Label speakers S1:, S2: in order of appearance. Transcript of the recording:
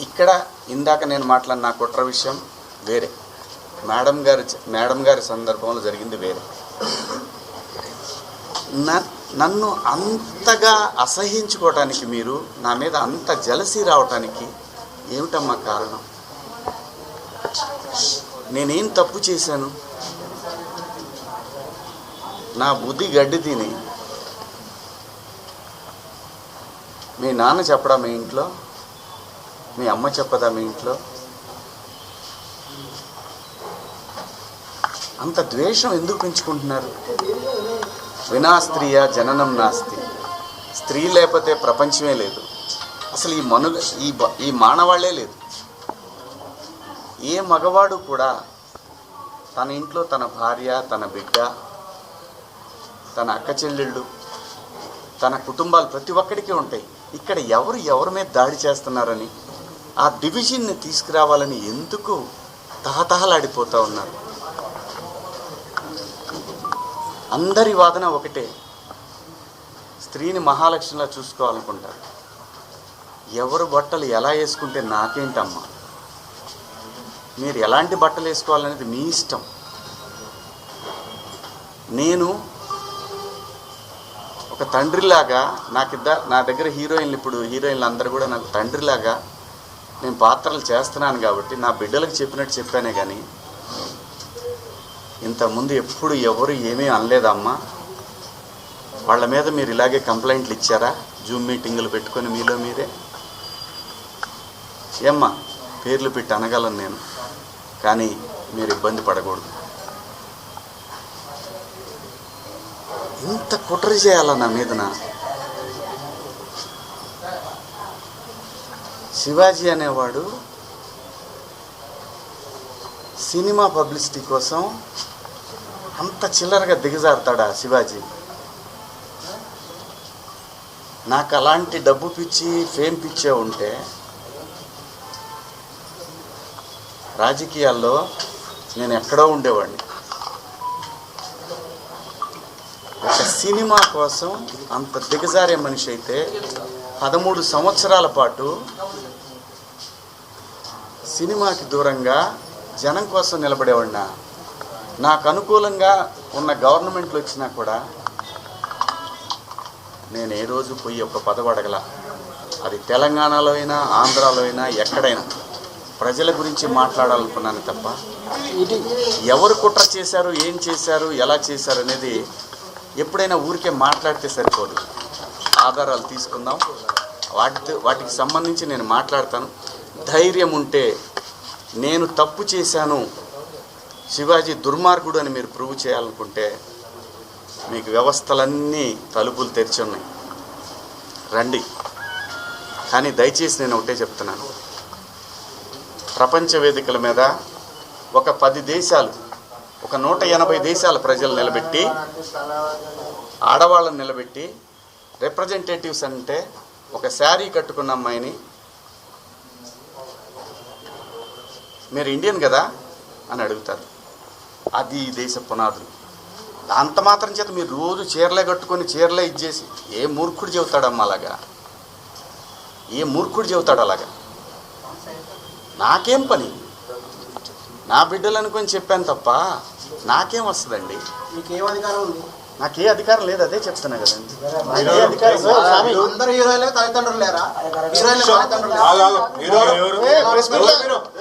S1: ఇక్కడ ఇందాక నేను మాట్లాడిన నా కుట్ర విషయం వేరే, మేడం గారి సందర్భంలో జరిగింది వేరే. నన్ను అంతగా అసహించుకోవటానికి, మీరు నా మీద అంత జలసీ రావటానికి ఏమిటమ్మా కారణం? నేనేం తప్పు చేశాను? నా బుద్ధి గడ్డి తిని మీ నాన్న చెప్పడా మీ ఇంట్లో? మీ అమ్మ చెప్పదా మీ ఇంట్లో? అంత ద్వేషం ఎందుకు పెంచుకుంటున్నారు? వినా స్త్రీయ జననం నాస్తి. స్త్రీ లేకపోతే ప్రపంచమే లేదు. అసలు ఈ మానవాళ్లే లేదు. ఏ మగవాడు కూడా తన ఇంట్లో తన భార్య, తన బిడ్డ, తన అక్క చెల్లెళ్ళు, తన కుటుంబాలు ప్రతి ఒక్కడికి ఉంటాయి. ఇక్కడ ఎవరి మీద దాడి చేస్తున్నారని, ఆ డివిజన్ని తీసుకురావాలని ఎందుకు తహతహలాడిపోతూ ఉన్నారు? అందరి వాదన ఒకటే, స్త్రీని మహాలక్ష్మిలా చూసుకోవాలనుకుంటారు. ఎవరు బట్టలు ఎలా వేసుకుంటే నాకేంటమ్మా? మీరు ఎలాంటి బట్టలు వేసుకోవాలనేది మీ ఇష్టం. నేను ఒక తండ్రిలాగా నా దగ్గర హీరోయిన్లు అందరూ కూడా నాకు తండ్రిలాగా నేను పాత్రలు చేస్తున్నాను కాబట్టి నా బిడ్డలకు చెప్పినట్టు చెప్పానే కానీ ఇంతకుముందు ఎప్పుడు ఎవరు ఏమీ అనలేదమ్మా. వాళ్ళ మీద మీరు ఇలాగే కంప్లైంట్లు ఇచ్చారా? జూమ్ మీటింగులు పెట్టుకొని మీలో మీరే? ఏమ్మా, పేర్లు పెట్టి అనగలను నేను, కానీ మీరు ఇబ్బంది పడకూడదు. ఇంత కుట్ర చేయాలా నా మీదన? శివాజీ అనేవాడు సినిమా పబ్లిసిటీ కోసం అంత చిల్లరగా దిగజారుతాడా శివాజీ? నాకు అలాంటి డబ్బు పిచ్చి, ఫేమ్ పిచ్చే ఉంటే రాజకీయాల్లో నేను ఎక్కడో ఉండేవాడిని. ఒక సినిమా కోసం అంత దిగజారే మనిషి అయితే 13 సంవత్సరాల పాటు సినిమాకి దూరంగా జనం కోసం నిలబడేవాడినా. నాకు అనుకూలంగా ఉన్న గవర్నమెంట్లు వచ్చినా కూడా నేను ఏ రోజు పోయి ఒక పదవి అడగల. అది తెలంగాణలో అయినా, ఆంధ్రాలో అయినా, ఎక్కడైనా ప్రజల గురించి మాట్లాడాలనుకున్నాను తప్ప ఎవరు కుట్ర చేశారు, ఏం చేశారు, ఎలా చేశారు అనేది ఎప్పుడైనా ఊరికే మాట్లాడితే సరిపోదు. ఆధారాలు తీసుకుందాం, వాటికి సంబంధించి నేను మాట్లాడతాను. ధైర్యం ఉంటే నేను తప్పు చేశాను, శివాజీ దుర్మార్గుడు అని మీరు ప్రూవ్ చేయాలనుకుంటే మీకు వ్యవస్థలన్నీ తలుపులు తెరిచి ఉన్నాయి, రండి. కానీ దయచేసి నేను ఒకటే చెప్తున్నాను, ప్రపంచ వేదికల మీద ఒక 10 దేశాలు, ఒక 180 దేశాల ప్రజలు నిలబెట్టి, ఆడవాళ్ళని నిలబెట్టి, రిప్రజెంటేటివ్స్ అంటే ఒక శారీ కట్టుకున్న అమ్మాయిని మీరు ఇండియన్ కదా అని అడుగుతారు. అది ఈ దేశ పునాదులు. అంత మాత్రం చేత మీరు రోజు చీరలే కట్టుకొని చీరలే ఇచ్చేసి ఏ మూర్ఖుడు చెబుతాడమ్మా అలాగా? ఏ మూర్ఖుడు చెబుతాడు అలాగా? నాకేం పని? నా బిడ్డలు అనుకొని చెప్పాను తప్ప నాకేం వస్తుందండి? నాకే అధికారం లేదు, అదే చెప్తున్నా కదండి.
S2: అందరూ హీరోయిన్లకు తల్లిదండ్రులు లేరా?